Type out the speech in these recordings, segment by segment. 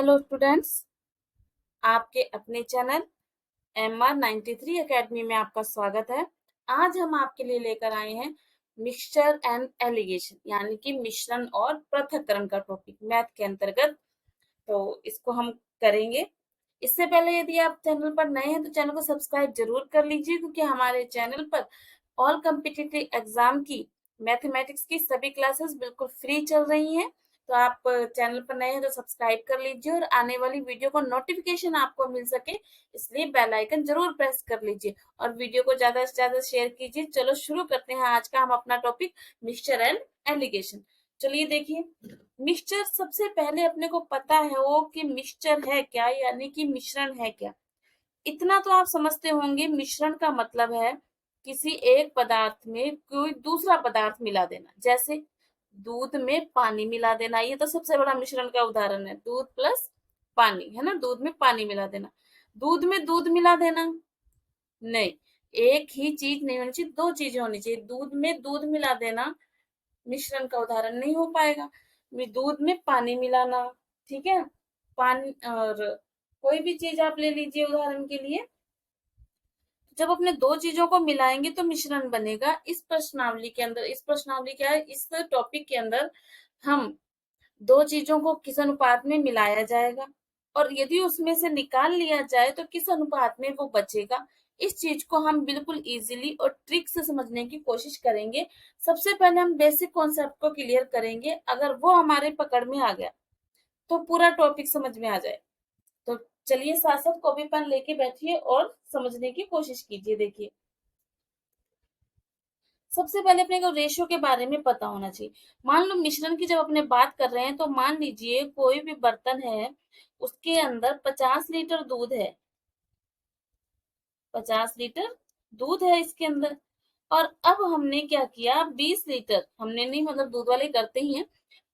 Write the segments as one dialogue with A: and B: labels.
A: Hello students, आपके अपने channel MR93 academy में आपका स्वागत है। आज हम आपके लिए लेकर आए हैं मिक्सचर एंड एलिगेशन यानी कि मिश्रण और पृथक्करण का टॉपिक मैथ के अंतर्गत। तो इसको हम करेंगे। इससे पहले यदि आप चैनल पर नए हैं तो चैनल को सब्सक्राइब जरूर कर लीजिए, क्योंकि हमारे चैनल पर ऑल कॉम्पिटिटिव एग्जाम की मैथमेटिक्स की सभी क्लासेस बिल्कुल फ्री चल रही हैं। तो आप चैनल पर नए हैं तो सब्सक्राइब कर लीजिए और आने वाली वीडियो को नोटिफिकेशन आपको मिल सके, इसलिए बेल आइकन जरूर प्रेस कर लीजिए और वीडियो को ज्यादा से ज्यादा शेयर कीजिए। चलो शुरू करते हैं आज का हम अपना टॉपिक मिक्सचर एंड एलिगेशन। चलिए देखिए, मिक्सचर सबसे पहले अपने को पता है वो कि मिक्सचर है क्या, यानी कि मिश्रण है क्या। इतना तो आप समझते होंगे, मिश्रण का मतलब है किसी एक पदार्थ में कोई दूसरा पदार्थ मिला देना। जैसे दूध में पानी मिला देना, ये तो सबसे बड़ा मिश्रण का उदाहरण है। दूध प्लस पानी, है ना, दूध में पानी मिला देना। दूध में दूध मिला देना नहीं, एक ही चीज नहीं होनी चाहिए, दो चीजें होनी चाहिए। दूध में दूध मिला देना मिश्रण का उदाहरण नहीं हो पाएगा। दूध में पानी मिलाना, ठीक है, पानी और कोई भी चीज आप ले लीजिए उदाहरण के लिए। जब अपने दो चीजों को मिलाएंगे तो मिश्रण बनेगा। इस प्रश्नावली के अंदर, इस प्रश्नावली क्या है, इस टॉपिक के अंदर हम दो चीजों को किस अनुपात में मिलाया जाएगा और यदि उसमें से निकाल लिया जाए तो किस अनुपात में वो बचेगा, इस चीज को हम बिल्कुल इजीली और ट्रिक से समझने की कोशिश करेंगे। सबसे पहले हम बेसिक कॉन्सेप्ट को क्लियर करेंगे। अगर वो हमारे पकड़ में आ गया तो पूरा टॉपिक समझ में आ जाए। तो चलिए साथ साथ कॉपी पेन लेके बैठिए और समझने की कोशिश कीजिए। देखिए, सबसे पहले अपने को रेशियो के बारे में पता होना चाहिए। मान लो मिश्रण की जब अपने बात कर रहे हैं तो मान लीजिए कोई भी बर्तन है, उसके अंदर 50 लीटर दूध है। 50 लीटर दूध है इसके अंदर। और अब हमने क्या किया, 20 लीटर, हमने नहीं मतलब दूध वाले करते ही हैं,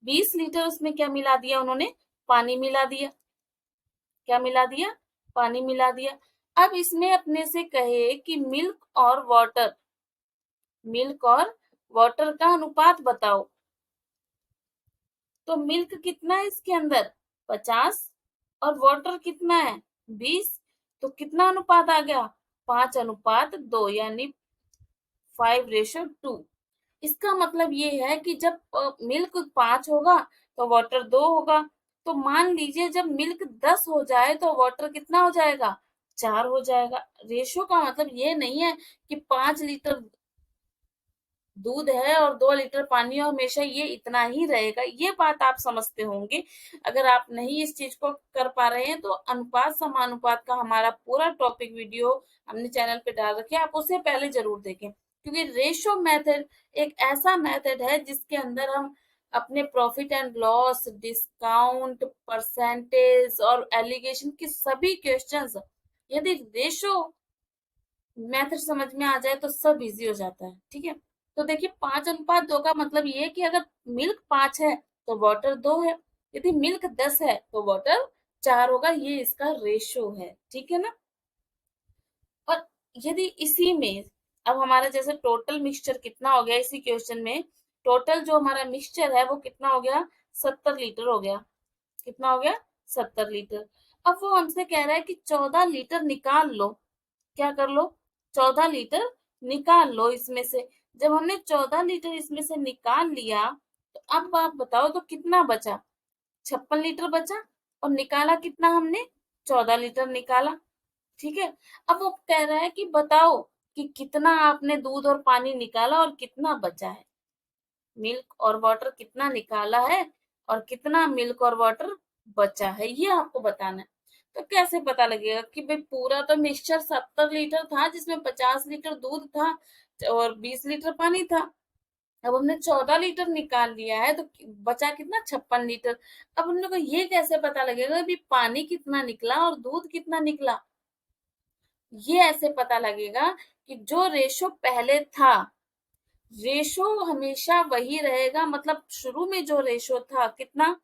A: 20 लीटर उसमें क्या मिला दिया उन्होंने, पानी मिला दिया। क्या मिला दिया, पानी मिला दिया। अब इसमें अपने से कहे कि मिल्क और वाटर का अनुपात बताओ। तो मिल्क कितना है इसके अंदर, 50, और वाटर कितना है, 20। तो कितना अनुपात आ गया, 5:2, यानी 5:2। इसका मतलब ये है कि जब मिल्क 5 होगा तो वाटर 2 होगा। तो मान लीजिए जब मिल्क 10 हो जाए तो वाटर कितना हो जाएगा, 4 हो जाएगा। रेशो का मतलब ये नहीं है कि 5 लीटर दूध है और 2 लीटर पानी और हमेशा ये इतना ही रहेगा। ये बात आप समझते होंगे। अगर आप नहीं इस चीज को कर पा रहे हैं तो अनुपात समानुपात का हमारा पूरा टॉपिक वीडियो हमने चैनल पे डाल रखे, आप उसे पहले जरूर देखें। क्योंकि रेशो मेथड एक ऐसा मेथड है जिसके अंदर हम अपने profit and loss, discount, percentage और एलिगेशन के सभी क्वेश्चंस, यदि रेशो मेथड समझ में आ जाए तो सब इजी हो जाता है। ठीक है, तो देखिए 5:2 का मतलब ये है कि अगर मिल्क 5 है तो वाटर 2 है, यदि मिल्क 10 है तो वाटर 4 होगा। ये इसका रेशो है, ठीक है ना। और यदि इसी में अब हमारा जैसे टोटल मिक्सचर कितना हो गया, इसी क्वेश्चन में टोटल जो हमारा मिक्सचर है वो कितना हो गया, 70 लीटर हो गया। कितना हो गया, 70 लीटर। अब वो हमसे कह रहा है कि 14 लीटर निकाल लो। क्या कर लो, 14 लीटर निकाल लो इसमें से। जब हमने 14 लीटर इसमें से निकाल लिया तो अब आप बताओ तो कितना बचा, 56 लीटर बचा। और निकाला कितना हमने, 14 लीटर निकाला। ठीक है, अब वो कह रहा है कि बताओ कि कितना आपने दूध और पानी निकाला और कितना बचा है। मिल्क और वाटर कितना निकाला है और कितना मिल्क और वाटर बचा है, ये आपको बताना है। तो कैसे पता लगेगा कि भाई पूरा तो मिक्सचर 70 लीटर था जिसमें 50 लीटर दूध था और 20 लीटर पानी था। अब हमने 14 लीटर निकाल लिया है तो बचा कितना, 56 लीटर। अब हम लोग को ये कैसे पता लगेगा कि पानी कितना निकला और दूध कितना निकला। ये ऐसे पता लगेगा कि जो रेशो पहले था, रेशो हमेशा वही रहेगा। मतलब शुरू में जो रेशो था कितना,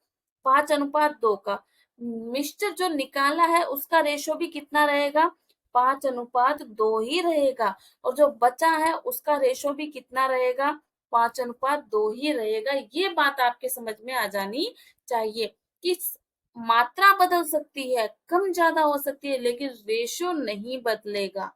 A: 5:2 का। मिक्सचर जो निकाला है उसका रेशो भी कितना रहेगा, 5:2 ही रहेगा। और जो बचा है उसका रेशो भी कितना रहेगा, 5:2 ही रहेगा। ये बात आपके समझ में आ जानी चाहिए कि मात्रा बदल सकती है, कम ज्यादा हो सकती है, लेकिन रेशो नहीं बदलेगा।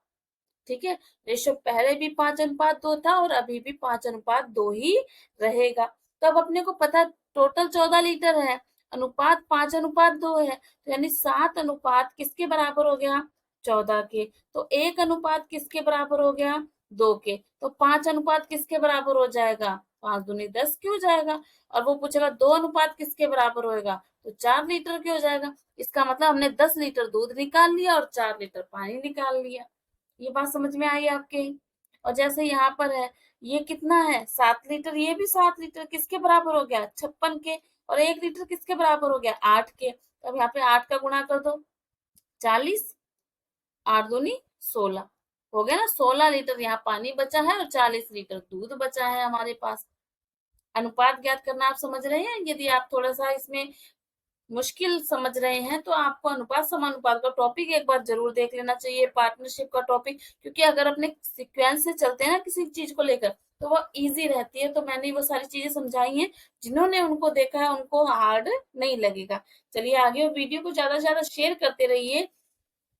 A: ठीक है, रेशो पहले भी 5:2 था और अभी भी 5:2 ही रहेगा। तो अब अपने को पता टोटल 14 लीटर है, अनुपात 5:2 है, तो यानी 7 अनुपात किसके बराबर हो गया, 14 के। तो 1 अनुपात किसके बराबर हो गया, 2 के। तो 5 अनुपात किसके बराबर हो जाएगा, 5 दूनी 10 के हो जाएगा। और वो पूछेगा 2 अनुपात किसके बराबर होएगा, तो 4 लीटर के हो जाएगा। इसका मतलब हमने 10 लीटर दूध निकाल लिया और 4 लीटर पानी निकाल लिया। ये बात समझ में आई आपके। और जैसे यहाँ पर है, ये कितना है, 7 लीटर, ये भी 7 लीटर किसके बराबर हो गया, 56 के। और 1 लीटर किसके बराबर हो गया, 8 के। तो अब यहाँ पे 8 का गुणा कर दो, 40, 8 दूनी 16, हो गया ना। 16 लीटर यहाँ पानी बचा है और 40 लीटर दूध बचा है हमारे पास। अनुपात ज्ञात करना आप समझ रहे हैं। यदि आप थोड़ा सा इसमें मुश्किल समझ रहे हैं तो आपको अनुपात समानुपात का टॉपिक एक बार जरूर देख लेना चाहिए, पार्टनरशिप का टॉपिक। क्योंकि अगर अपने सीक्वेंस से चलते हैं ना किसी चीज को लेकर, तो वो इजी रहती है। तो मैंने वो सारी चीजें समझाई हैं, जिन्होंने उनको देखा है उनको हार्ड नहीं लगेगा। चलिए आगे, वीडियो को ज्यादा से ज्यादा शेयर करते रहिए,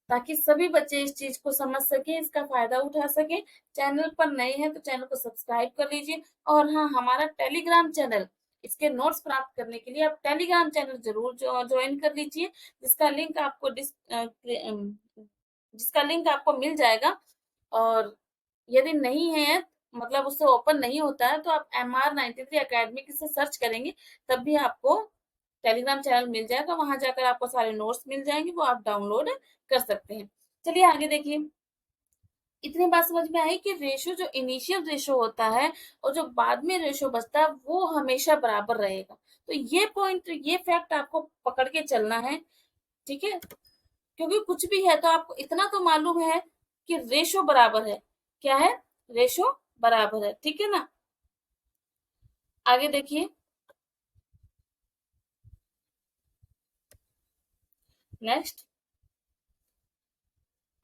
A: ताकि सभी बच्चे इस चीज को समझ सके, इसका फायदा उठा सके। चैनल पर नए हैं तो चैनल को सब्सक्राइब कर लीजिए। और हाँ, हमारा टेलीग्राम चैनल, इसके नोट्स प्राप्त करने के लिए आप टेलीग्राम चैनल जरूर ज्वाइन कर लीजिए, जिसका लिंक आपको जिसका लिंक आपको मिल जाएगा। और यदि नहीं है, मतलब उससे ओपन नहीं होता है, तो आप MR93 अकेडमी से सर्च करेंगे, तब भी आपको टेलीग्राम चैनल मिल जाएगा। वहां जाकर आपको सारे नोट्स मिल जाएंगे, वो आप डाउनलोड कर सकते हैं। चलिए आगे देखिए। इतनी बात समझ में आई कि रेशो, जो इनिशियल रेशो होता है और जो बाद में रेशो बचता है, वो हमेशा बराबर रहेगा। तो ये पॉइंट, ये फैक्ट आपको पकड़ के चलना है। ठीक है, क्योंकि कुछ भी है तो आपको इतना तो मालूम है कि रेशो बराबर है। क्या है, रेशो बराबर है। ठीक है ना। आगे देखिए, नेक्स्ट।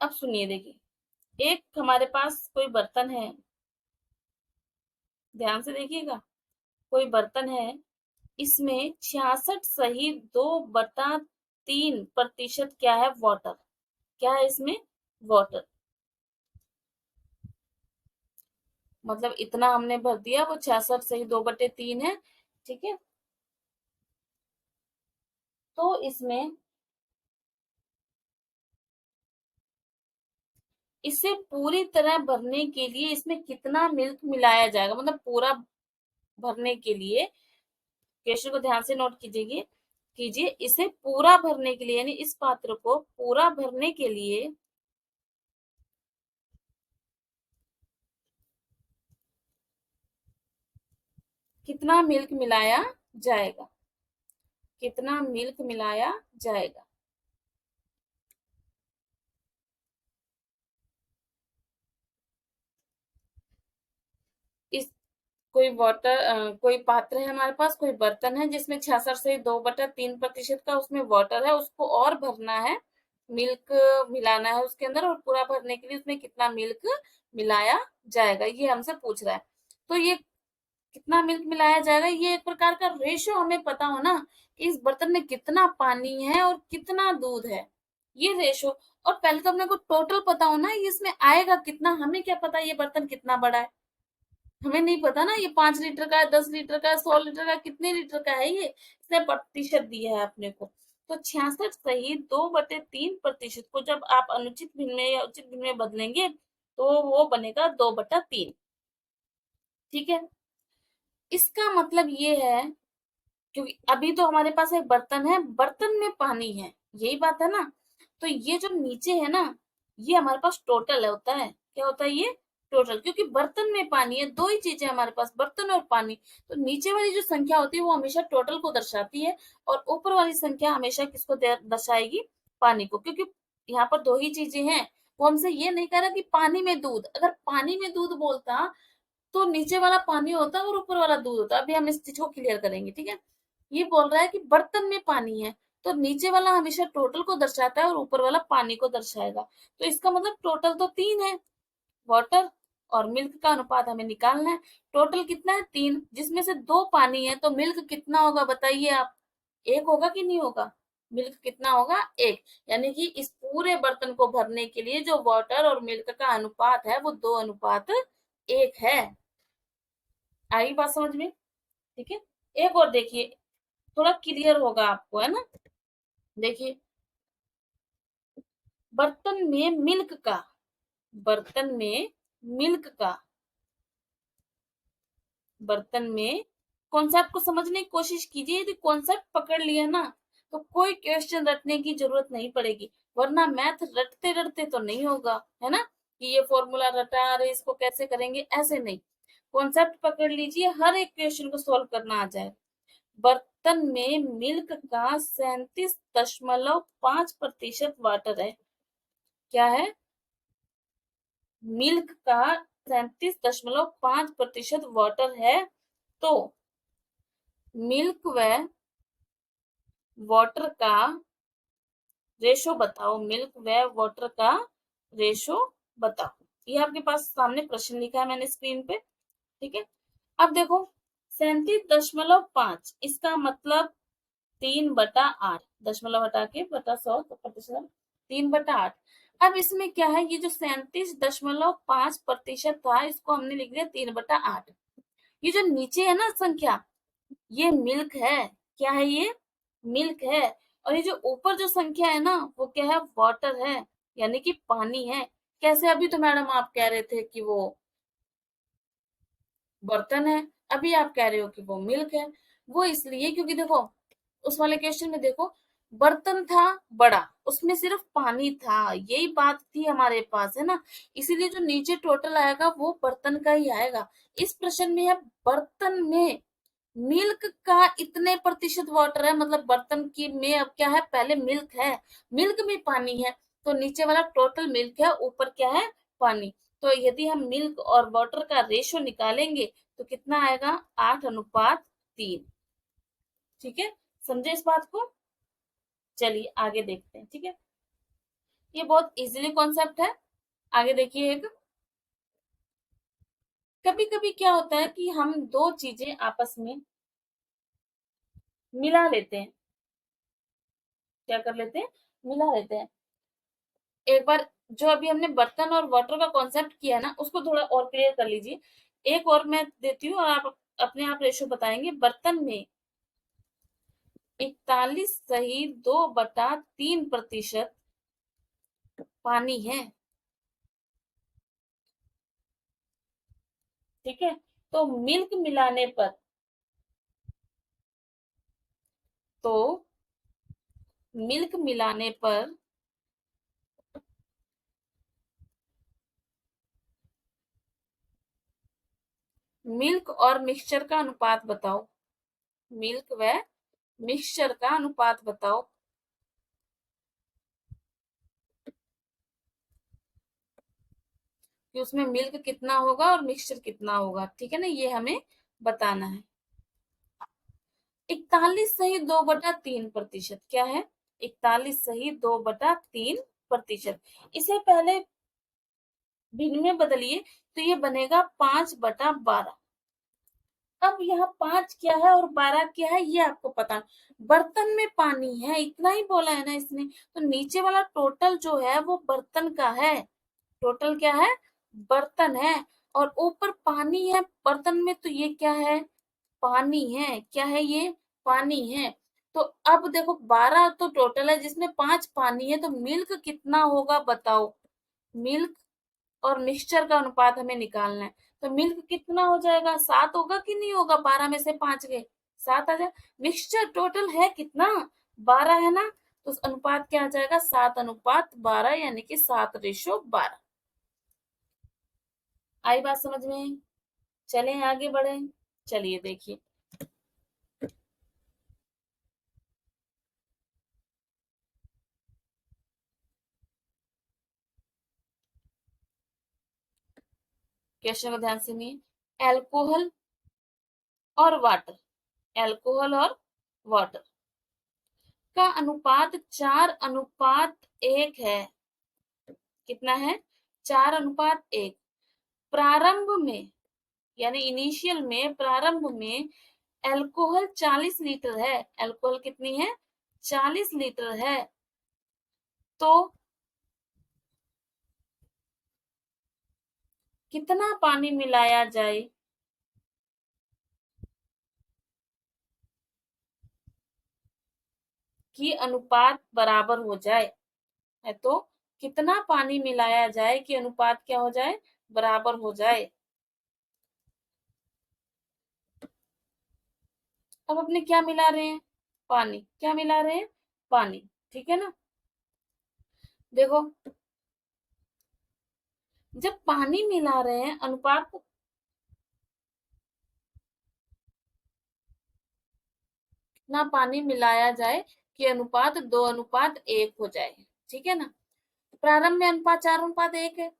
A: अब सुनिए, देखिए, एक हमारे पास कोई बर्तन है, ध्यान से देखिएगा। कोई बर्तन है, इसमें 66 सही 2/3 क्या है, वाटर। क्या है इसमें, वाटर। मतलब इतना हमने भर दिया, वो 66 सही 2/3 है। ठीक है, तो इसमें, इसे पूरी तरह भरने के लिए इसमें कितना मिल्क मिलाया जाएगा, मतलब पूरा भरने के लिए। क्वेश्चन को ध्यान से नोट कीजिए, इसे पूरा भरने के लिए, यानी इस पात्र को पूरा भरने के लिए कितना मिल्क मिलाया जाएगा, कितना मिल्क मिलाया जाएगा। इस कोई पात्र है हमारे पास, कोई बर्तन है जिसमें 66 से 2/3 प्रतिशत का उसमें वाटर है, उसको और भरना है, मिल्क मिलाना है उसके अंदर, और पूरा भरने के लिए उसमें कितना मिल्क मिलाया जाएगा, ये हमसे पूछ रहा है। तो ये कितना मिल्क मिलाया जाएगा, ये एक प्रकार का रेशो हमें पता हो ना, कि इस बर्तन में कितना पानी है और कितना दूध है, ये रेशो। और पहले तो अपने को टोटल पता हो ना, ये इसमें आएगा कितना। हमें क्या पता ये बर्तन कितना बड़ा है, हमें नहीं पता ना, ये 5 लीटर का है, 10 लीटर का है, 100 लीटर का, कितने लीटर का है ये, इसने प्रतिशत दिया है अपने को। तो 66 सही 2/3 प्रतिशत को जब आप अनुचित भिन्न में या उचित भिन्न में बदलेंगे, तो वो बनेगा 2/3। ठीक है, इसका मतलब ये है, क्योंकि अभी तो हमारे पास एक बर्तन है, बर्तन में पानी है, यही बात है ना। तो ये जो नीचे है ना, ये हमारे पास टोटल है, होता है, क्या होता है ये, टोटल। क्योंकि बर्तन में पानी है, दो ही चीजें हमारे पास, बर्तन और पानी। तो नीचे वाली जो संख्या होती है वो हमेशा टोटल को दर्शाती है, और ऊपर वाली संख्या हमेशा किसको दर्शाएगी, पानी को। क्योंकि यहाँ पर दो ही चीजें हैं, वो हमसे ये नहीं कह रहा कि पानी में दूध। अगर पानी में दूध बोलता तो नीचे वाला पानी होता और ऊपर वाला दूध होता। अभी हम इस चीज को क्लियर करेंगे। ठीक है, ये बोल रहा है कि बर्तन में पानी है, तो नीचे वाला हमेशा टोटल को दर्शाता है और ऊपर वाला पानी को दर्शाएगा। तो इसका मतलब टोटल तो 3 है, वाटर और मिल्क का अनुपात हमें निकालना है। टोटल कितना है, 3, जिसमें से 2 पानी है, तो मिल्क कितना होगा बताइए आप, 1 होगा कि नहीं होगा, मिल्क कितना होगा? 1। यानी कि इस पूरे बर्तन को भरने के लिए जो वाटर और मिल्क का अनुपात है वो 2:1 है। आई बात समझ में? ठीक है। एक और देखिए, थोड़ा क्लियर होगा आपको, है ना? देखिए, बर्तन में मिल्क का बर्तन में मिल्क का बर्तन में कॉन्सेप्ट को समझने की कोशिश कीजिए। यदि कॉन्सेप्ट पकड़ लिया ना तो कोई क्वेश्चन रटने की जरूरत नहीं पड़ेगी, वरना मैथ रटते रटते तो नहीं होगा, है ना? कि ये फॉर्मूला रटा, अरे इसको कैसे करेंगे, ऐसे नहीं। कॉन्सेप्ट पकड़ लीजिए, हर एक क्वेश्चन को सॉल्व करना आ जाए। बर्तन में मिल्क का 37.5% वाटर है। क्या है? मिल्क का 37.5% वाटर है। तो मिल्क व वाटर का रेशो बताओ। मिल्क व वाटर का रेशो बताओ। ये आपके पास सामने प्रश्न लिखा है मैंने स्क्रीन पे। ठीक है। अब देखो, 37.5 इसका मतलब 3/8। दशमलव हटा के बटा 100 तो प्रतिशत 3/8। अब इसमें क्या है, ये जो 37.5% था इसको हमने लिख दिया 3/8। ये जो नीचे है ना संख्या, ये मिल्क है। क्या है ये? मिल्क है। और ये जो ऊपर जो संख्या है ना वो क्या है? वाटर है, यानी कि पानी है। कैसे? अभी तो मैडम आप कह रहे थे कि वो बर्तन है, अभी आप कह रहे हो कि वो मिल्क है। वो इसलिए क्योंकि देखो, उस वाले क्वेश्चन में देखो, बर्तन था बड़ा, उसमें सिर्फ पानी था, यही बात थी हमारे पास, है ना? इसीलिए जो नीचे टोटल आएगा वो बर्तन का ही आएगा। इस प्रश्न में है बर्तन में मिल्क का इतने प्रतिशत वाटर है, मतलब बर्तन की में अब क्या है, पहले मिल्क है, मिल्क में पानी है, तो नीचे वाला टोटल मिल्क है, ऊपर क्या है? पानी। तो यदि हम मिल्क और वाटर का रेशो निकालेंगे तो कितना आएगा? 8:3। ठीक है, समझे इस बात को? चलिए आगे देखते हैं। ठीक है, ये बहुत इजीली कॉन्सेप्ट है। आगे देखिए, एक कभी कभी क्या होता है कि हम दो चीजें आपस में मिला लेते हैं। क्या कर लेते हैं? मिला लेते हैं। एक बार जो अभी हमने बर्तन और वाटर का कॉन्सेप्ट किया है ना, उसको थोड़ा और क्लियर कर लीजिए। एक और मैं देती हूँ और आप अपने आप रेशो बताएंगे। बर्तन में 41.2/3% पानी है। ठीक है, तो तो मिल्क मिलाने पर मिल्क और मिक्सचर का अनुपात बताओ। मिल्क व मिक्सचर का अनुपात बताओ कि उसमें मिल्क कितना होगा और मिक्सचर कितना होगा। ठीक है ना, ये हमें बताना है। 41.2/3%। क्या है? 41.2/3%। इसे पहले भिन्न में बदलिए तो ये बनेगा 5/12। अब यहाँ 5 क्या है और 12 क्या है ये आपको पता। बर्तन में पानी है, इतना ही बोला है ना इसने, तो नीचे वाला टोटल जो है वो बर्तन का है। टोटल क्या है? बर्तन है। और ऊपर पानी है बर्तन में, तो ये क्या है? पानी है। क्या है ये? पानी है। तो अब देखो, 12 तो टोटल है जिसमें 5 पानी है, तो मिल्क कितना होगा बताओ। मिल्क और मिक्सचर का अनुपात हमें निकालना है। तो मिल्क कितना हो जाएगा? 7 होगा कि नहीं होगा? 12 में से 5 गए, 7 आ जाए। मिक्सचर टोटल है कितना? 12 है ना, तो उस अनुपात क्या आ जाएगा? 7:12, यानी कि 7:12। आई बात समझ में? चलें आगे बढ़े। चलिए देखिए, क्वेश्चन को ध्यान से सुनिए। एल्कोहल और वाटर, एल्कोहल और वाटर का अनुपात 4:1 है। कितना है? 4:1। प्रारंभ में, यानी इनिशियल में, प्रारंभ में अल्कोहल 40 लीटर है। अल्कोहल कितनी है? 40 लीटर है तो कितना पानी मिलाया जाए कि अनुपात बराबर हो जाए। है तो कितना पानी मिलाया जाए कि अनुपात क्या हो जाए, बराबर हो जाए। अब अपने क्या मिला रहे हैं, पानी। क्या मिला रहे हैं, पानी। ठीक है ना। देखो, जब पानी मिला रहे हैं अनुपात कितना पानी मिलाया जाए कि अनुपात 2:1 हो जाए। ठीक है ना। प्रारंभ में अनुपात 4:1 है।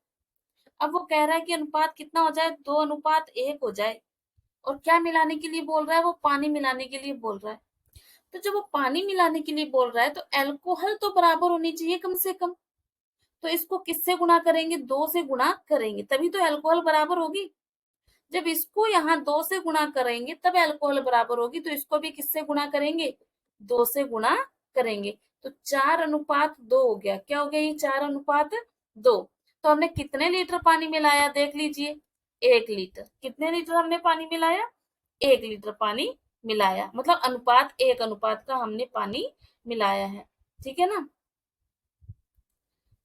A: अब वो कह रहा है कि अनुपात कितना हो जाए, 2:1 हो जाए। और क्या मिलाने के लिए बोल रहा है, वो पानी मिलाने के लिए बोल रहा है। तो जब वो पानी मिलाने के लिए बोल रहा है तो अल्कोहल तो बराबर होनी चाहिए कम से कम। तो इसको किससे गुणा करेंगे, 2 से गुणा करेंगे तभी तो अल्कोहल बराबर होगी। जब इसको यहाँ 2 से गुणा करेंगे तब अल्कोहल बराबर होगी, तो इसको भी किससे गुणा करेंगे, 2 से गुणा करेंगे। तो 4:2 हो गया। क्या हो गया ये, 4:2। तो हमने कितने लीटर पानी मिलाया देख लीजिए, 1 लीटर। कितने लीटर हमने पानी मिलाया, 1 लीटर पानी मिलाया। मतलब अनुपात 1 अनुपात का हमने पानी मिलाया है। ठीक है ना।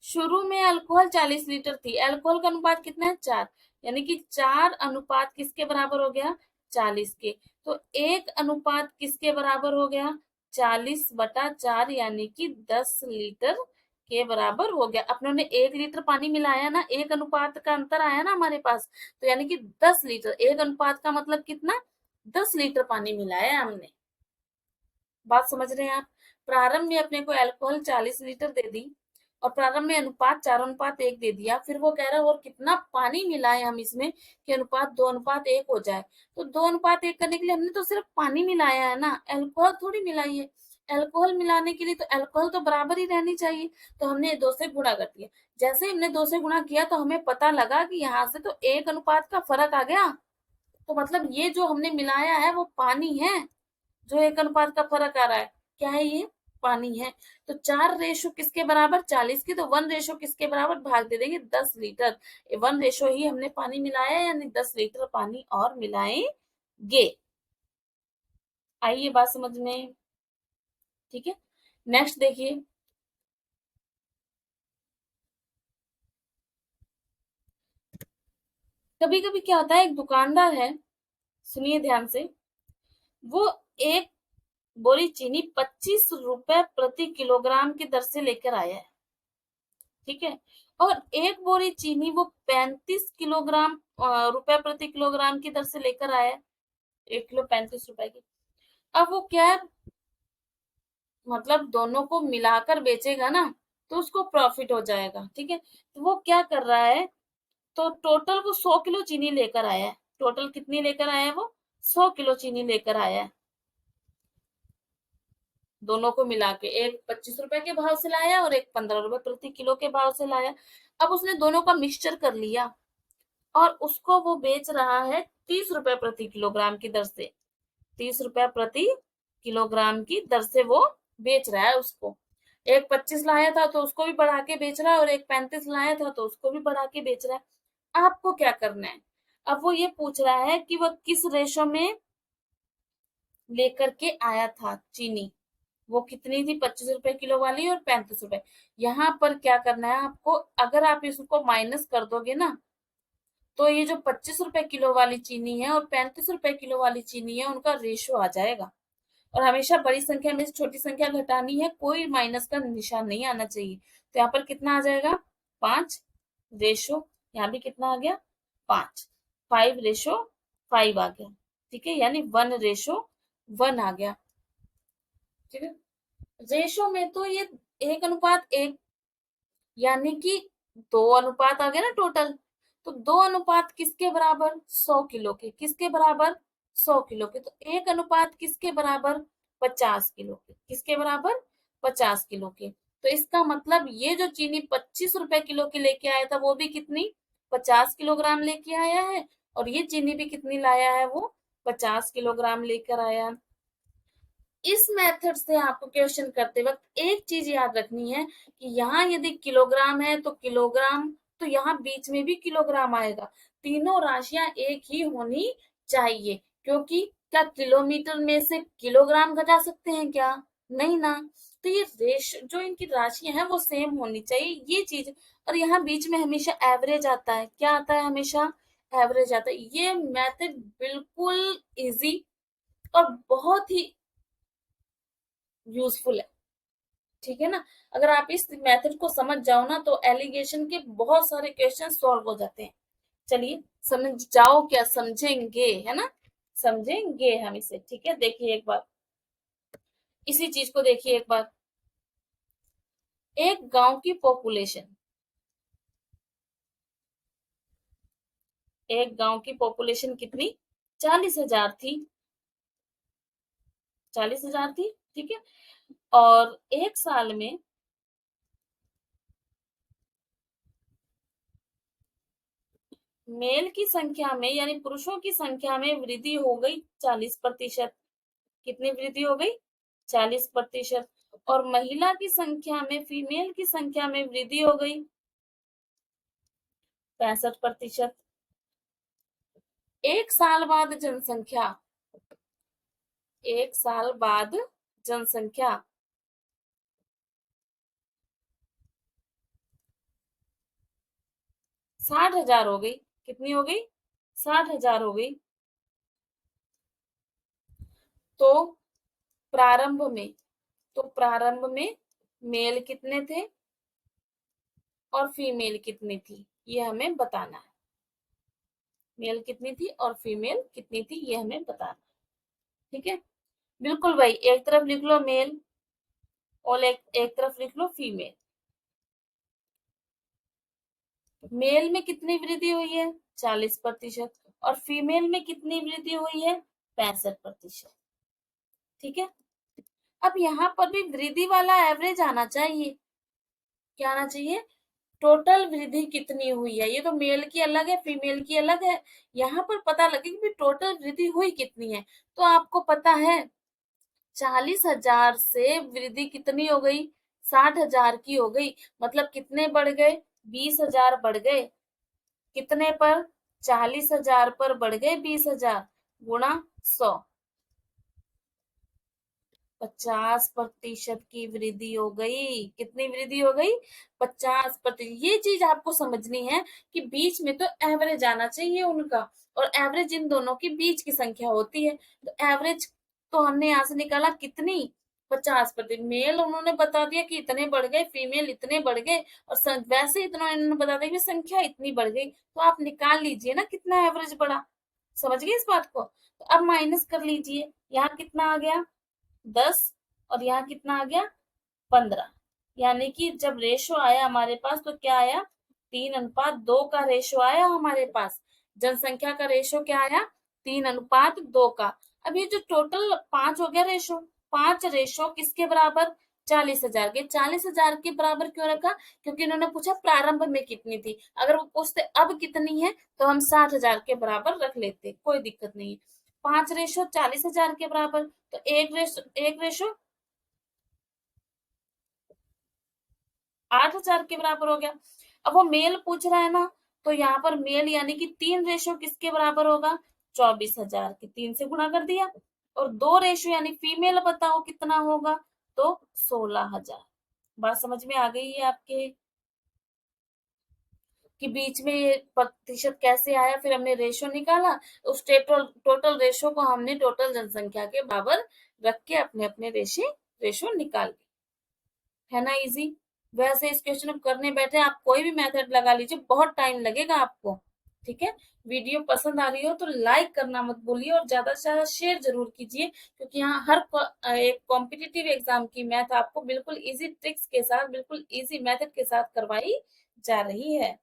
A: शुरू में अल्कोहल 40 लीटर थी, अल्कोहल का अनुपात कितना है, 4। यानी कि 4 अनुपात किसके बराबर हो गया, 40 के। तो 1 अनुपात किसके बराबर हो गया, 40/4, यानी कि 10 लीटर के बराबर हो गया। अपने ने 1 लीटर पानी मिलाया ना, 1 अनुपात का अंतर आया ना हमारे पास, तो यानी कि 10 लीटर। 1 अनुपात का मतलब कितना, 10 लीटर पानी मिलाया हमने। बात समझ रहे हैं आप। प्रारंभ में अपने को अल्कोहल 40 लीटर दे दी और प्रारंभ में अनुपात 4:1 दे दिया। फिर वो कह रहा है और कितना पानी मिलाए हम इसमें कि अनुपात 2:1 हो जाए। तो 2:1 करने के लिए हमने तो सिर्फ पानी मिलाया है ना, अल्कोहल थोड़ी मिलाई है। अल्कोहल मिलाने के लिए तो अल्कोहल तो बराबर ही रहनी चाहिए। तो हमने 2 से गुणा कर दिया। जैसे ही हमने 2 से गुणा किया तो हमें पता लगा कि यहाँ से तो 1 अनुपात का फर्क आ गया। तो मतलब ये जो हमने मिलाया है वो पानी है, जो 1 अनुपात का फर्क आ रहा है क्या है, ये पानी है। तो 4 रेशो किसके बराबर, 40 की। तो 1 रेशो किसके बराबर, भाग दे देंगे 10 लीटर। 1 रेशो ही हमने पानी मिलाया, यानी 10 लीटर पानी और मिलाएंगे। आइए बात समझ में। ठीक है। नेक्स्ट देखिए, कभी कभी क्या होता है, एक दुकानदार है, सुनिए ध्यान से। वो एक बोरी चीनी 25 रुपए प्रति किलोग्राम की दर से लेकर आया है। ठीक है। और एक बोरी चीनी वो 35 किलोग्राम रुपए प्रति किलोग्राम की दर से लेकर आया है। 1 किलो 35 रुपए की। अब वो क्या है, मतलब दोनों को मिलाकर बेचेगा ना, तो उसको प्रॉफिट हो जाएगा। ठीक है। तो वो क्या कर रहा है, तो टोटल वो 100 किलो चीनी लेकर आया है। टोटल कितनी लेकर आया है वो, 100 किलो चीनी लेकर आया है। दोनों को मिला के, एक 25 रुपए के भाव से लाया और एक 15 रुपए प्रति किलो के भाव से लाया। अब उसने दोनों का मिक्सचर कर लिया और उसको वो बेच रहा है 30 रुपए प्रति किलोग्राम की दर से। 30 रुपए प्रति किलोग्राम की दर से वो बेच रहा है उसको। एक 25 लाया था तो उसको भी बढ़ा के बेच रहा है, और एक 35 लाया था तो उसको भी बढ़ा के बेच रहा है। आपको क्या करना है, अब वो ये पूछ रहा है कि वो किस रेशो में लेकर के आया था चीनी। वो कितनी थी, 25 रुपए किलो वाली और 35 रुपए। यहाँ पर क्या करना है आपको, अगर आप इसको माइनस कर दोगे ना, तो ये जो 25 रुपए किलो वाली चीनी है और 35 रुपए किलो वाली चीनी है, उनका रेशो आ जाएगा। और हमेशा बड़ी संख्या में से छोटी संख्या घटानी है, कोई माइनस का निशान नहीं आना चाहिए। तो यहाँ पर कितना आ जाएगा, 5 रेशो। यहाँ भी कितना आ गया, 5। 5:5 आ गया। ठीक है, यानी 1:1 आ गया। ठीक है। रेशो में तो ये 1:1, यानी कि 2 अनुपात आ गया ना टोटल। तो 2 अनुपात किसके बराबर, 100 किलो के। किसके बराबर, 100 किलो के। तो 1 अनुपात किसके बराबर, 50 किलो के। किसके बराबर, 50 किलो के। तो इसका मतलब ये जो चीनी 25 रुपए किलो की लेके आया था, वो भी कितनी, 50 किलोग्राम लेके आया है। और ये चीनी भी कितनी लाया है, वो 50 किलोग्राम लेकर आया। इस मेथड से आपको क्वेश्चन करते वक्त एक चीज याद रखनी है कि यहाँ यदि किलोग्राम है तो किलोग्राम, तो यहाँ बीच में भी किलोग्राम आएगा। तीनों राशियां एक ही होनी चाहिए, क्योंकि क्या किलोमीटर में से किलोग्राम घटा सकते हैं क्या? नहीं ना। तो ये रेश जो इनकी राशियां हैं वो सेम होनी चाहिए, ये चीज। और यहाँ बीच में हमेशा एवरेज आता है। क्या आता है? हमेशा एवरेज आता है। ये मेथड बिल्कुल इजी और बहुत ही यूजफुल है। ठीक है ना? अगर आप इस मेथड को समझ जाओ ना तो एलिगेशन के बहुत सारे क्वेश्चन सॉल्व हो जाते हैं। चलिए समझ जाओ, क्या समझेंगे, है ना? समझेंगे हम इसे। ठीक है, देखिए एक बार इसी चीज को देखिए एक बार। एक गांव की पॉपुलेशन, एक गांव की पॉपुलेशन कितनी? 40,000 थी। 40,000 थी, ठीक है। और एक साल में मेल की संख्या में यानी पुरुषों की संख्या में वृद्धि हो गई 40%। कितनी वृद्धि हो गई? 40%। और महिला की संख्या में, फीमेल की संख्या में वृद्धि हो गई 65%। एक साल बाद जनसंख्या, एक साल बाद जनसंख्या 60,000 हो गई। कितनी हो गई? 60,000 हो गई। तो प्रारंभ में, तो प्रारंभ में मेल कितने थे और फीमेल कितनी थी, ये हमें बताना है। मेल कितनी थी और फीमेल कितनी थी, ये हमें बताना है। ठीक है, बिल्कुल भाई, एक तरफ लिख लो मेल और एक तरफ लिख लो फीमेल। मेल में कितनी वृद्धि हुई है? 40%। और फीमेल में कितनी वृद्धि हुई है? 65%। ठीक है। अब यहाँ पर भी वृद्धि वाला एवरेज आना चाहिए। क्या आना चाहिए? टोटल वृद्धि कितनी हुई है। ये तो मेल की अलग है, फीमेल की अलग है। यहाँ पर पता लगे कि टोटल वृद्धि हुई कितनी है। तो आपको पता है 40,000 से वृद्धि कितनी हो गई? 60,000 की हो गई। मतलब कितने बढ़ गए? 20,000 बढ़ गए। कितने पर? 40,000 पर बढ़ गए 20,000 गुणा 100। 50% की वृद्धि हो गई। कितनी वृद्धि हो गई? 50%। ये चीज आपको समझनी है कि बीच में तो एवरेज आना चाहिए उनका, और एवरेज इन दोनों के बीच की संख्या होती है। तो एवरेज तो हमने यहाँ से निकाला कितनी? 50%। मेल उन्होंने बता दिया कि इतने बढ़ गए, फीमेल इतने बढ़ गए, और वैसे इतना इन्होंने बता दिया कि संख्या इतनी बढ़ गई। तो आप निकाल लीजिए ना कितना एवरेज बढ़ा। समझ गए इस बात को? तो अब माइनस कर लीजिए। यहाँ कितना आ गया? 10। और यहाँ कितना आ गया? 15। यानी कि जब रेशो आया हमारे पास तो क्या आया? 3:2 का रेशो आया हमारे पास। जनसंख्या का रेशो क्या आया? 3:2 का। अब ये जो टोटल 5 हो गया रेशो, 5 रेशो किसके बराबर? 40,000 के। 40,000 के बराबर क्यों रखा? क्योंकि इन्होंने पूछा प्रारंभ में कितनी थी। अगर वो पूछते अब कितनी है तो हम 60,000 के बराबर रख लेते, कोई दिक्कत नहीं है। 5 रेशो 40,000 के बराबर, तो एक रेशो 8,000 के बराबर हो गया। अब वो मेल पूछ रहा है ना, तो यहाँ पर मेल यानी कि 3 रेशो किसके बराबर होगा? 24,000 के। 3 से गुणा कर दिया। और 2 रेशो यानी फीमेल बताओ कितना होगा? तो 16,000। बात समझ में आ गई है आपके कि बीच में ये प्रतिशत कैसे आया? फिर हमने रेशो निकाला, उस टोटल टोटल रेशो को हमने टोटल जनसंख्या के बराबर रख के अपने अपने रेशो निकाल ली। है ना इजी? वैसे इस क्वेश्चन को करने बैठे आप कोई भी मेथड लगा लीजिए, बहुत टाइम लगेगा आपको। ठीक है। वीडियो पसंद आ रही हो तो लाइक करना मत भूलिए, और ज्यादा से ज्यादा शेयर जरूर कीजिए, क्योंकि यहाँ एक कॉम्पिटिटिव एग्जाम की मैथ आपको बिल्कुल इजी ट्रिक्स के साथ, बिल्कुल इजी मेथड के साथ करवाई जा रही है।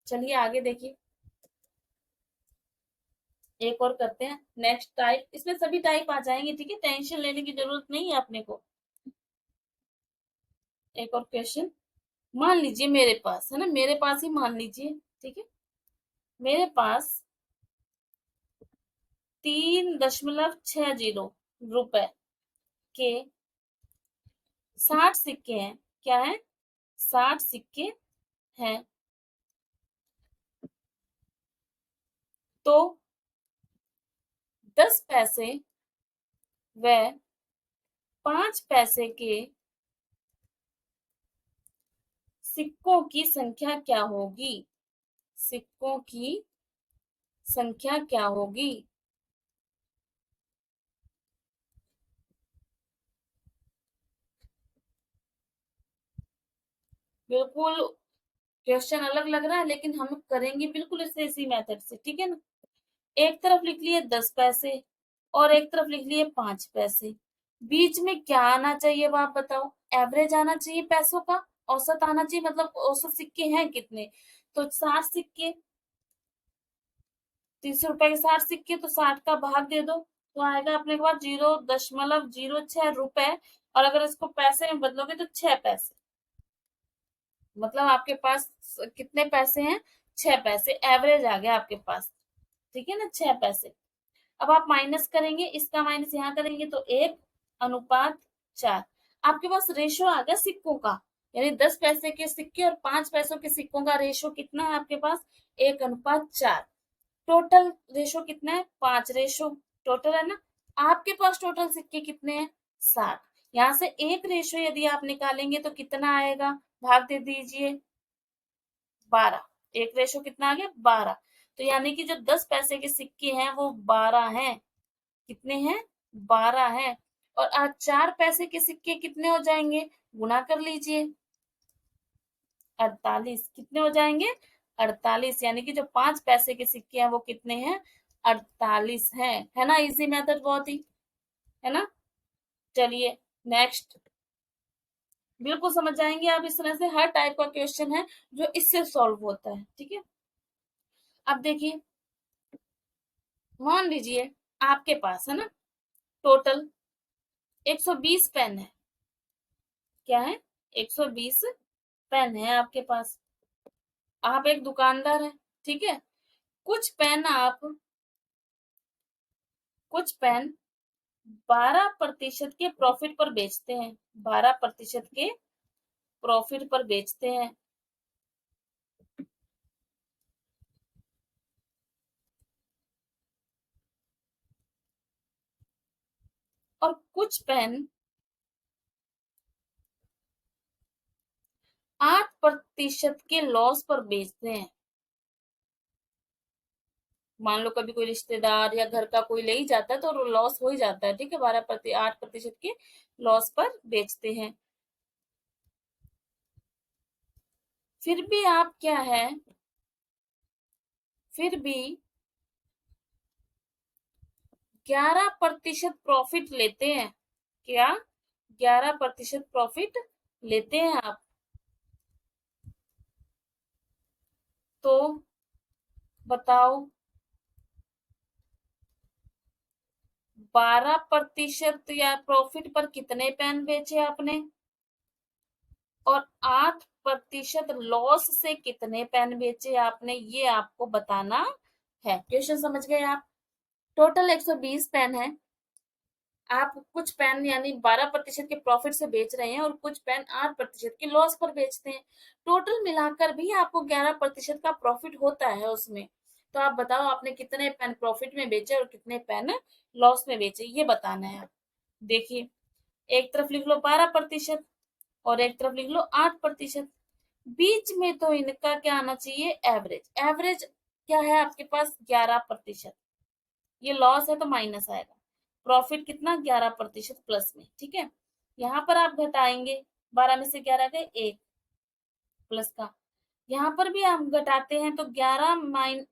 A: चलिए आगे देखिए, एक और करते हैं। नेक्स्ट टाइप, इसमें सभी टाइप आ जाएंगे। ठीक है, टेंशन लेने की जरूरत नहीं है अपने को। एक और क्वेश्चन मान लीजिए मेरे पास है ना, मेरे पास ही मान लीजिए। ठीक है, मेरे पास 3.60 रुपए सिक्के 60 सिक्के हैं। क्या है? 60 सिक्के हैं। तो 10 पैसे व 5 पैसे के सिक्कों की संख्या क्या होगी? सिक्कों की संख्या क्या होगी? बिल्कुल क्वेश्चन अलग लग रहा है, लेकिन हम करेंगे बिल्कुल इसी मेथड से, ठीक है ना। एक तरफ लिख लिए 10 पैसे और एक तरफ लिख लिए 5 पैसे। बीच में क्या आना चाहिए अब आप बताओ? एवरेज आना चाहिए पैसों का, औसत आना चाहिए, मतलब औसत सिक्के हैं कितने। तो 60 सिक्के, 30 रुपए के 60 सिक्के, तो 60 का भाग दे दो तो आएगा अपने के पास 0.06 रुपए। और अगर इसको पैसे में बदलोगे तो 6 पैसे। मतलब आपके पास कितने पैसे हैं? 6 पैसे एवरेज आ गया आपके पास, ठीक है ना, 6 पैसे। अब आप माइनस करेंगे, इसका माइनस यहाँ करेंगे तो 1:4। आपके पास रेशो आ गया सिक्कों का, यानी 10 पैसे के सिक्के और 5 पैसों के सिक्कों का रेशो कितना है आपके पास? 1:4। टोटल रेशो कितना है? 5 रेशो टोटल है ना। आपके पास टोटल सिक्के कितने हैं? 60। यहाँ से एक रेशो यदि आप निकालेंगे तो कितना आएगा? भाग दे दीजिए 12। एक रेशो कितना आ गया? 12। तो यानी कि जो 10 पैसे के सिक्के हैं वो 12 हैं। कितने हैं? 12 हैं। और आज 4 पैसे के सिक्के कितने हो जाएंगे? गुना कर लीजिए, 48। कितने हो जाएंगे? 48। यानी कि जो 5 पैसे के सिक्के हैं वो कितने हैं? 48 हैं। है ना इजी मेथड बहुत ही, है ना। चलिए नेक्स्ट। बिल्कुल समझ जाएंगे आप, इस तरह से हर टाइप का क्वेश्चन है जो इससे सॉल्व होता है, ठीक है। अब देखिए, मान लीजिए आपके पास है ना टोटल 120 पेन है। क्या है? 120 पेन है आपके पास। आप एक दुकानदार है, ठीक है। कुछ पेन आप कुछ पेन 12% के प्रॉफिट पर बेचते हैं। 12% के प्रॉफिट पर बेचते हैं। और कुछ पेन 8% के लॉस पर बेचते हैं। मान लो कभी कोई रिश्तेदार या घर का कोई ले ही जाता है तो लॉस हो ही जाता है, ठीक है। 8% के लॉस पर बेचते हैं। फिर भी आप क्या है, फिर भी 11% प्रॉफिट लेते हैं। क्या? 11% प्रॉफिट लेते हैं आप। तो बताओ, 12% या प्रॉफिट पर कितने पेन बेचे आपने? और 8% लॉस से कितने पेन बेचे आपने, ये आपको बताना है। क्वेश्चन समझ गए आप? टोटल 120 पेन है। आप कुछ पेन यानी 12% के प्रॉफिट से बेच रहे हैं और कुछ पेन 8% के लॉस पर बेचते हैं। टोटल मिलाकर भी आपको 11% का प्रॉफिट होता है उसमें। तो आप बताओ आपने कितने पेन प्रॉफिट में बेचे और कितने पेन लॉस में बेचे, ये बताना है आप। देखिए, एक तरफ लिख लो 12% और एक तरफ लिख लो 8%। बीच में तो इनका क्या आना चाहिए? एवरेज। एवरेज क्या है आपके पास? 11%। ये लॉस है तो माइनस आएगा। प्रॉफिट कितना? 11% प्लस में, ठीक है। यहाँ पर आप घटाएंगे, 12 में से 11 गए, 1 प्लस का। यहाँ पर भी हम घटाते हैं तो 11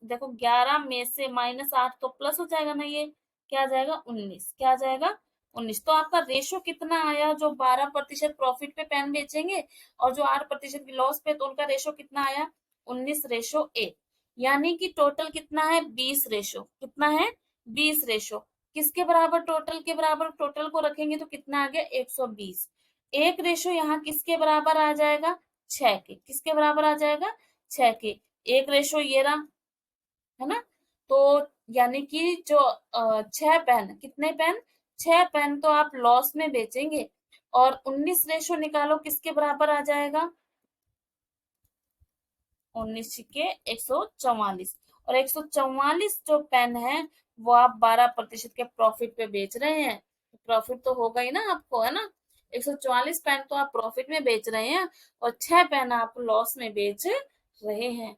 A: देखो 11 में से -8 तो प्लस हो जाएगा ना, ये क्या आ जाएगा? 19। क्या आ जाएगा? 19। तो आपका रेशो कितना आया? जो 12% प्रॉफिट पे पेन बेचेंगे और जो 8% की लॉस पे, तो उनका रेशो कितना आया? 19:1। यानी कि टोटल कितना है? 20 रेशो। कितना है? 20 रेशो। किसके बराबर? टोटल के बराबर। टोटल को रखेंगे तो कितना आ गया? 120। एक रेशो यहाँ किसके बराबर आ जाएगा? 6 के। किसके बराबर आ जाएगा? 6 के। एक रेशो ये रहा, है ना। तो यानी कि जो 6 पेन, कितने पेन? 6 पेन तो आप लॉस में बेचेंगे और 19 रेशो निकालो किसके बराबर आ जाएगा, 19 के 144, और 144 जो पेन है वो आप 12% के प्रॉफिट पे बेच रहे हैं। प्रॉफिट तो होगा ही ना आपको, है ना। 144 पेन तो आप प्रॉफिट में बेच रहे हैं और 6 पेन आप लॉस में बेच रहे हैं।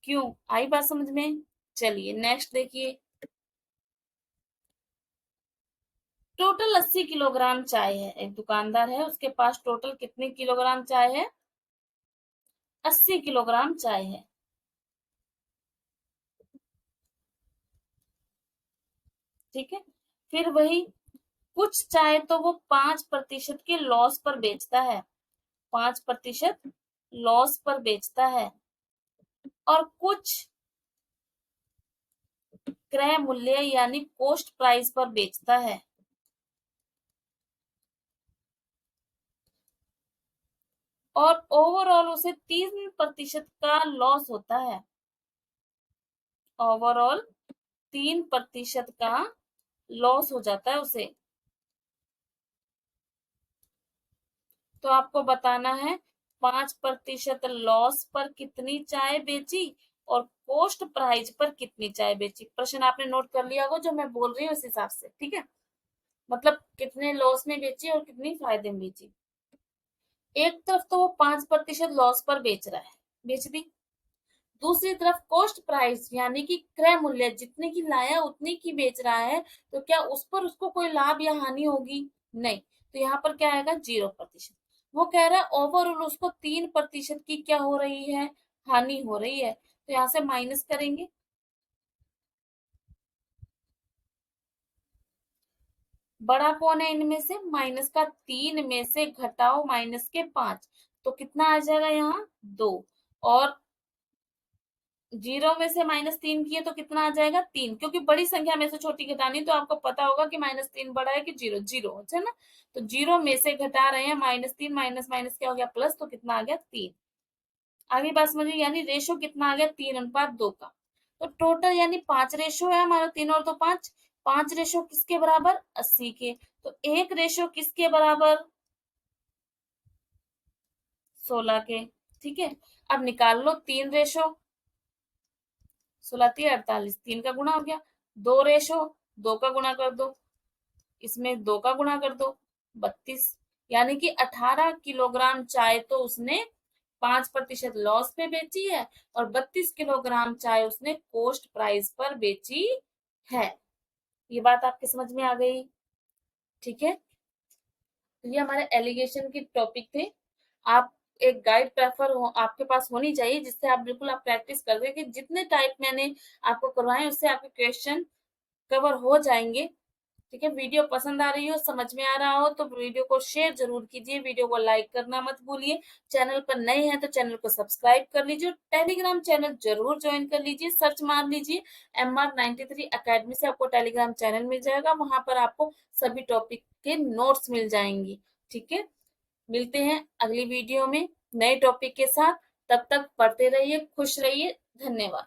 A: क्यों, आई बात समझ में। चलिए नेक्स्ट देखिए, टोटल 80 किलोग्राम चाय है। एक दुकानदार है, उसके पास टोटल कितने किलोग्राम चाय है, 80 किलोग्राम चाय है। ठीक है, फिर वही कुछ चाय तो वो 5% के लॉस पर बेचता है, 5% लॉस पर बेचता है, और कुछ क्रय मूल्य यानी कोस्ट प्राइस पर बेचता है। और ओवरऑल उसे 3% का लॉस होता है, ओवरऑल 3% का लॉस हो जाता है उसे। तो आपको बताना है 5% लॉस पर कितनी चाय बेची और कोस्ट प्राइस पर कितनी चाय बेची। प्रश्न आपने नोट कर लिया होगा जो मैं बोल रही हूँ उस हिसाब से, ठीक है। मतलब कितने लॉस में बेची और कितनी फायदे में बेची। एक तरफ तो वो 5% लॉस पर बेच रहा है, बेच दी। दूसरी तरफ कॉस्ट प्राइस यानी कि क्रय मूल्य जितने की लाया उतने की बेच रहा है, तो क्या उस पर उसको कोई लाभ या हानि होगी, नहीं। तो यहाँ पर क्या आएगा, 0%। वो कह रहा है ओवरऑल उसको 3% की क्या हो रही है, हानि हो रही है। तो यहाँ से माइनस करेंगे, बड़ा कौन है इनमें से, माइनस का 3 में से घटाओ माइनस के 5, तो कितना आ जाएगा यहाँ 2, और 0 में से -3 किए तो कितना आ जाएगा 3, क्योंकि बड़ी संख्या में से छोटी घटानी, तो आपको पता होगा कि -3 बड़ा है कि 0, 0 है ना। तो 0 में से घटा रहे हैं -3, माइनस माइनस क्या हो गया प्लस, तो कितना आ गया 3। आगे बात समझिए, यानी रेशो कितना आ गया 3:2 का। तो टोटल यानी 5 रेशो है हमारा, 3 और 2 5, 5 रेशो किसके बराबर, 80 के। तो एक रेशो किसके बराबर, 16 के। ठीक है, अब निकाल लो 3 रेशो, 16×3 = 48, 3 का गुणा हो गया। 2 रेशो, 2 का गुणा कर दो, इसमें 2 का गुणा कर दो, 32। यानी कि 18 किलोग्राम चाय तो उसने 5% लॉस पे बेची है और 32 किलोग्राम चाय उसने कोस्ट प्राइस पर बेची है। ये बात आपके समझ में आ गई, ठीक है। तो ये हमारे एलिगेशन के टॉपिक थे। आप एक गाइड प्रेफर हो आपके पास होनी चाहिए, जिससे आप बिल्कुल आप प्रैक्टिस कर दे कि जितने टाइप मैंने आपको करवाए उससे आपके क्वेश्चन कवर हो जाएंगे। ठीक है, वीडियो पसंद आ रही हो, समझ में आ रहा हो तो वीडियो को शेयर जरूर कीजिए, वीडियो को लाइक करना मत भूलिए। चैनल पर नए हैं तो चैनल को सब्सक्राइब कर लीजिए, टेलीग्राम चैनल जरूर ज्वाइन कर लीजिए, सर्च मार लीजिए MR93 अकेडमी से आपको टेलीग्राम चैनल मिल जाएगा, वहां पर आपको सभी टॉपिक के नोट्स मिल जाएंगी। ठीक है, मिलते हैं अगली वीडियो में नए टॉपिक के साथ। तब तक पढ़ते रहिए, खुश रहिए, धन्यवाद।